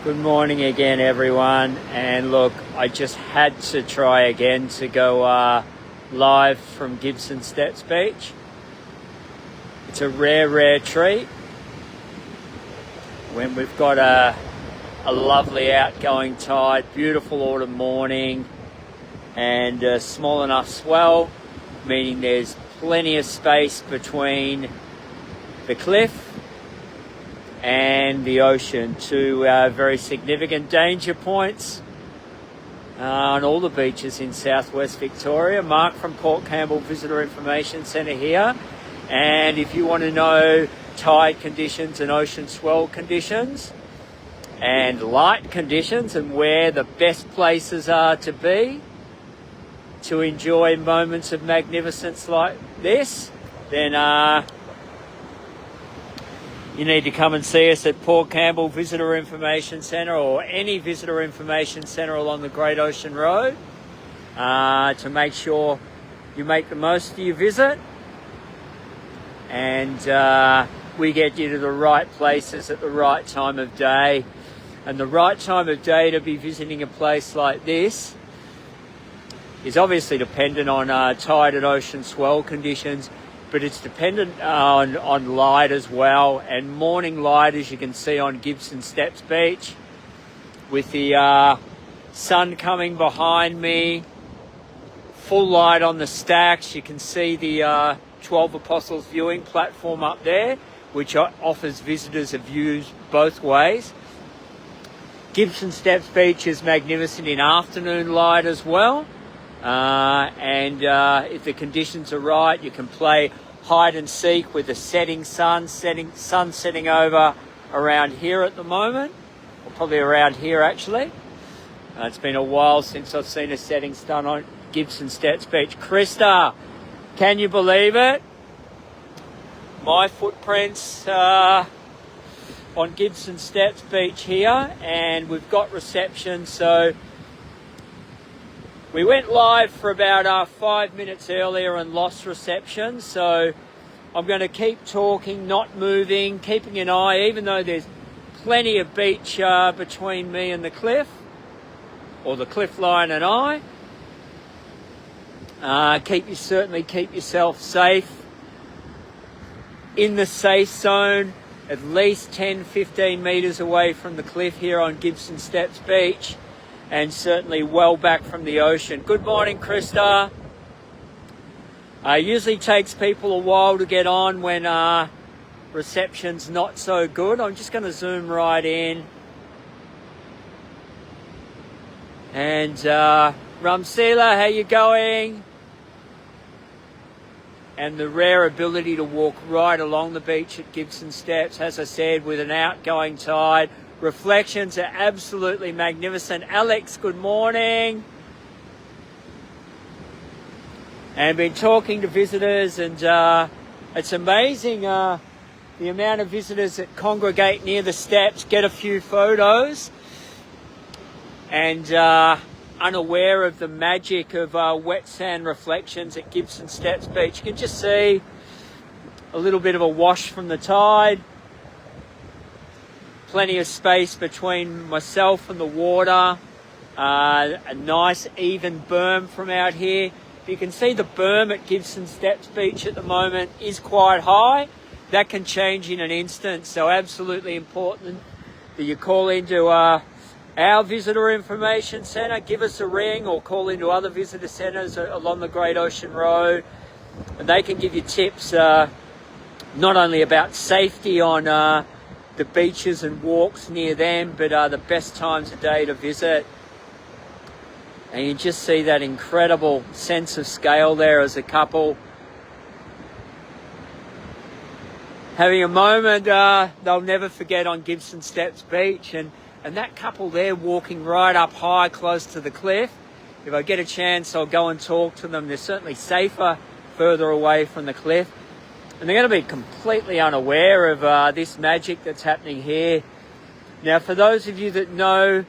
Good morning again, everyone. And look, I just had to try again to go live from Gibson Steps Beach. It's a rare treat when we've got a lovely outgoing tide, beautiful autumn morning, and a small enough swell, meaning there's plenty of space between the cliff and the ocean. Two very significant danger points on all the beaches in southwest Victoria. Mark from Port Campbell Visitor Information Centre here, and if you want to know tide conditions and ocean swell conditions and light conditions and where the best places are to be to enjoy moments of magnificence like this, then you need to come and see us at Port Campbell Visitor Information Centre or any visitor information centre along the Great Ocean Road to make sure you make the most of your visit and we get you to the right places at the right time of day. And the right time of day to be visiting a place like this is obviously dependent on tide and ocean swell conditions, but it's dependent on light as well. And morning light, as you can see on Gibson Steps Beach, with the sun coming behind me, full light on the stacks. You can see the 12 Apostles viewing platform up there, which offers visitors a view both ways. Gibson Steps Beach is magnificent in afternoon light as well. If the conditions are right, you can play hide and seek with the setting sun setting over around here at the moment, or probably around here actually. It's been a while since I've seen a setting sun on Gibson Steps Beach. Krista, can you believe it? My footprints on Gibson Steps Beach here, and we've got reception, so we went live for about 5 minutes earlier and lost reception, so I'm going to keep talking, not moving, keeping an eye, even though there's plenty of beach between me and the cliff, or the cliff line and I. Certainly keep yourself safe, in the safe zone, at least 10-15 metres away from the cliff here on Gibson Steps Beach, and certainly well back from the ocean. Good morning, Krista. Usually takes people a while to get on when reception's not so good. I'm just going to zoom right in. And Ramsila, how you going? And the rare ability to walk right along the beach at Gibson Steps, as I said, with an outgoing tide. Reflections are absolutely magnificent. Alex, good morning. And been talking to visitors, and it's amazing the amount of visitors that congregate near the steps, get a few photos, and unaware of the magic of wet sand reflections at Gibson Steps Beach. You can just see a little bit of a wash from the tide. Plenty of space between myself and the water. A nice even berm from out here. You can see the berm at Gibson Steps Beach at the moment is quite high. That can change in an instant, so absolutely important that you call into our Visitor Information Centre, give us a ring, or call into other visitor centres along the Great Ocean Road, and they can give you tips not only about safety on the beaches and walks near them, but the best times of day to visit. And you just see that incredible sense of scale there as a couple having a moment they'll never forget on Gibson Steps Beach, and that couple there walking right up high close to the cliff. If I get a chance, I'll go and talk to them. They're certainly safer further away from the cliff, and they're going to be completely unaware of this magic that's happening here. Now, for those of you that know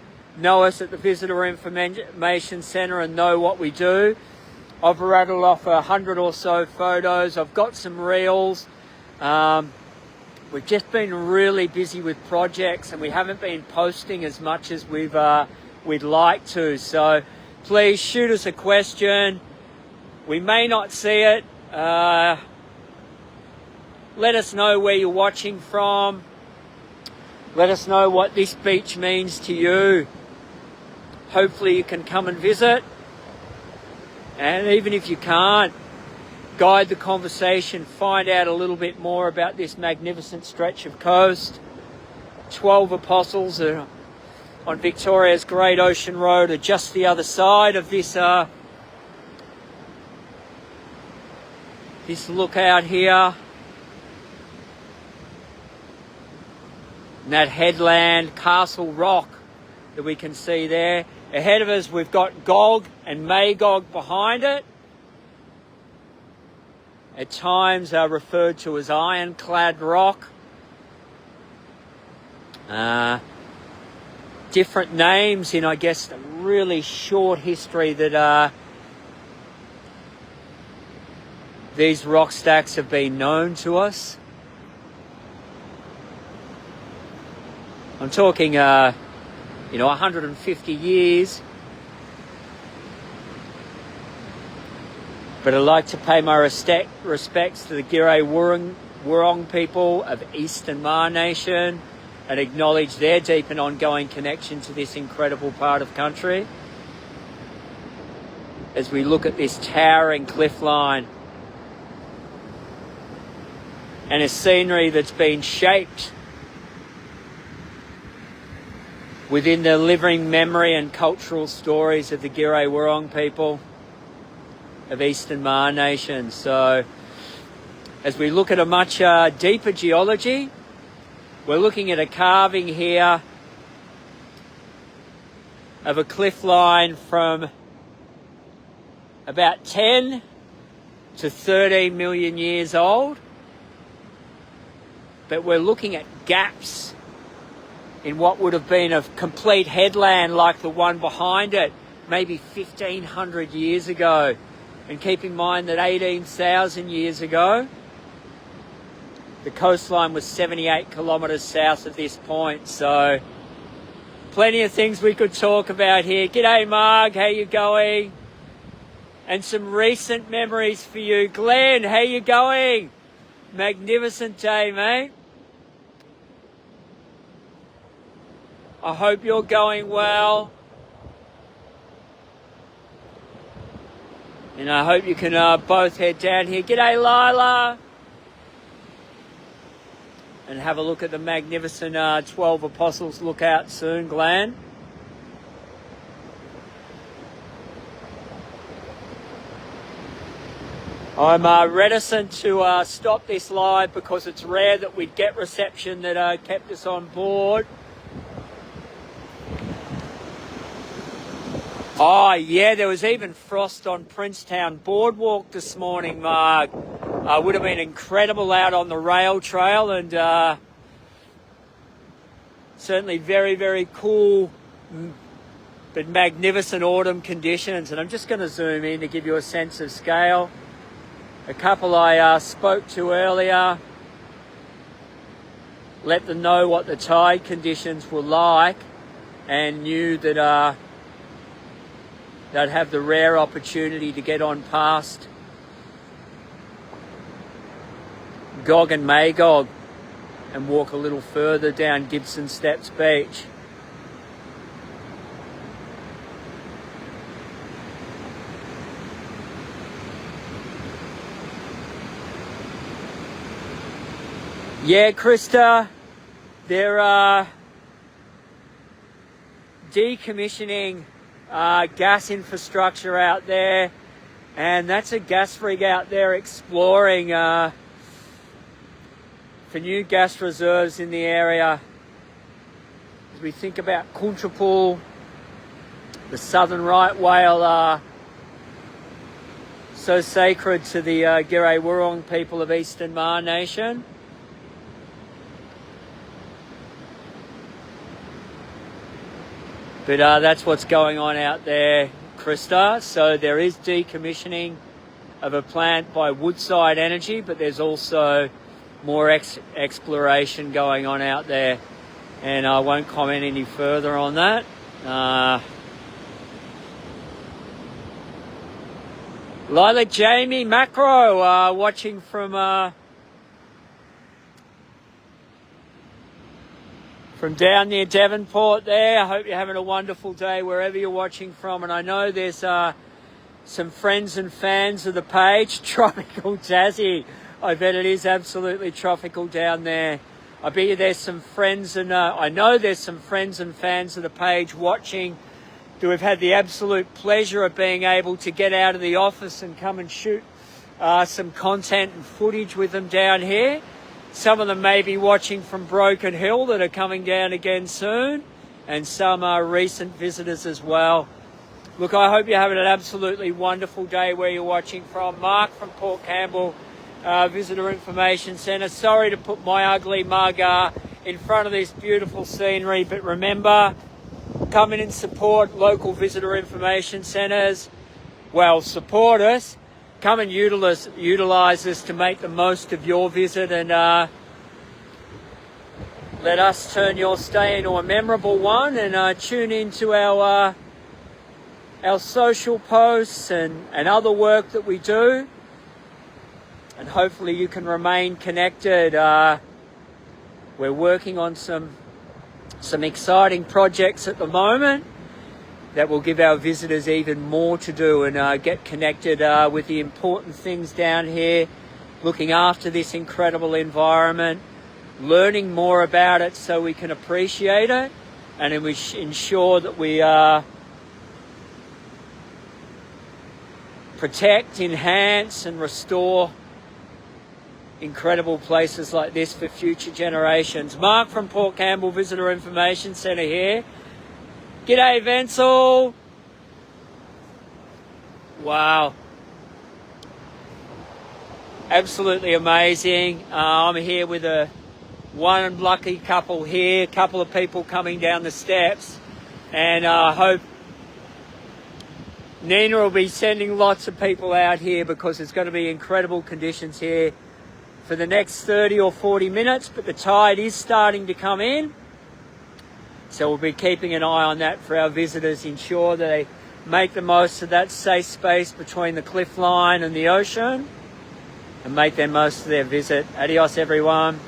us at the Visitor Information Centre and know what we do, I've rattled off 100 or so photos. I've got some reels. we've just been really busy with projects and we haven't been posting as much as we'd like to. So please shoot us a question. We may not see it. Let us know where you're watching from. Let us know what this beach means to you. Hopefully you can come and visit. And even if you can't, guide the conversation, find out a little bit more about this magnificent stretch of coast. 12 Apostles are on Victoria's Great Ocean Road, are just the other side of this this lookout here. And that headland, Castle Rock, that we can see there. Ahead of us, we've got Gog and Magog behind it. At times are referred to as ironclad rock. Different names in, I guess, a really short history that these rock stacks have been known to us. I'm talking, 150 years. But I'd like to pay my respects to the Giray Wurrung people of Eastern Maar Nation and acknowledge their deep and ongoing connection to this incredible part of country. As we look at this towering cliff line and a scenery that's been shaped within the living memory and cultural stories of the Giray Wurrung people of Eastern Maar Nation. So as we look at a much deeper geology, we're looking at a carving here of a cliff line from about 10 to 13 million years old. But we're looking at gaps in what would have been a complete headland like the one behind it, maybe 1,500 years ago. And keep in mind that 18,000 years ago, the coastline was 78 kilometres south of this point. So plenty of things we could talk about here. G'day Marg, how you going? And some recent memories for you. Glenn, how you going? Magnificent day, mate. I hope you're going well. And I hope you can both head down here. G'day, Lila. And have a look at the magnificent 12 Apostles lookout soon, Glenn. I'm reticent to stop this live because it's rare that we'd get reception that kept us on board. Oh, yeah, there was even frost on Princetown Boardwalk this morning, Mark. Would have been incredible out on the rail trail and certainly very, very cool but magnificent autumn conditions. And I'm just going to zoom in to give you a sense of scale. A couple I spoke to earlier, let them know what the tide conditions were like and knew that they'd have the rare opportunity to get on past Gog and Magog and walk a little further down Gibson Steps beach. Yeah, Krista, they're decommissioning gas infrastructure out there, and that's a gas rig out there exploring for new gas reserves in the area. As we think about Kuntrapul, the southern right whale, so sacred to the Giray Wurrung people of Eastern Maar Nation. But that's what's going on out there, Krista. So there is decommissioning of a plant by Woodside Energy, but there's also more exploration going on out there, and I won't comment any further on that. Lila Jamie Macro watching from down near Devonport there. I hope you're having a wonderful day wherever you're watching from. And I know there's some friends and fans of the page. Tropical Jazzy. I bet it is absolutely tropical down there. I bet you there's some friends, and I know there's some friends and fans of the page watching who have had the absolute pleasure of being able to get out of the office and come and shoot some content and footage with them down here. Some of them may be watching from Broken Hill that are coming down again soon, and some are recent visitors as well. Look, I hope you're having an absolutely wonderful day where you're watching from. Mark from Port Campbell Visitor Information Centre. Sorry to put my ugly mug in front of this beautiful scenery, but remember, come in and support local visitor information centres. Well, support us. Come and utilise this to make the most of your visit, and let us turn your stay into a memorable one, and tune into our social posts and other work that we do, and hopefully you can remain connected. We're working on some exciting projects at the moment that will give our visitors even more to do, and get connected with the important things down here, looking after this incredible environment, learning more about it so we can appreciate it, and then we ensure that we protect, enhance and restore incredible places like this for future generations. Mark from Port Campbell Visitor Information Centre here. G'day, Venzel. Wow. Absolutely amazing. I'm here with one lucky couple here, a couple of people coming down the steps, and I hope Nina will be sending lots of people out here, because it's going to be incredible conditions here for the next 30 or 40 minutes, but the tide is starting to come in. So we'll be keeping an eye on that for our visitors, ensure they make the most of that safe space between the cliff line and the ocean, and make the most of their visit. Adios, everyone.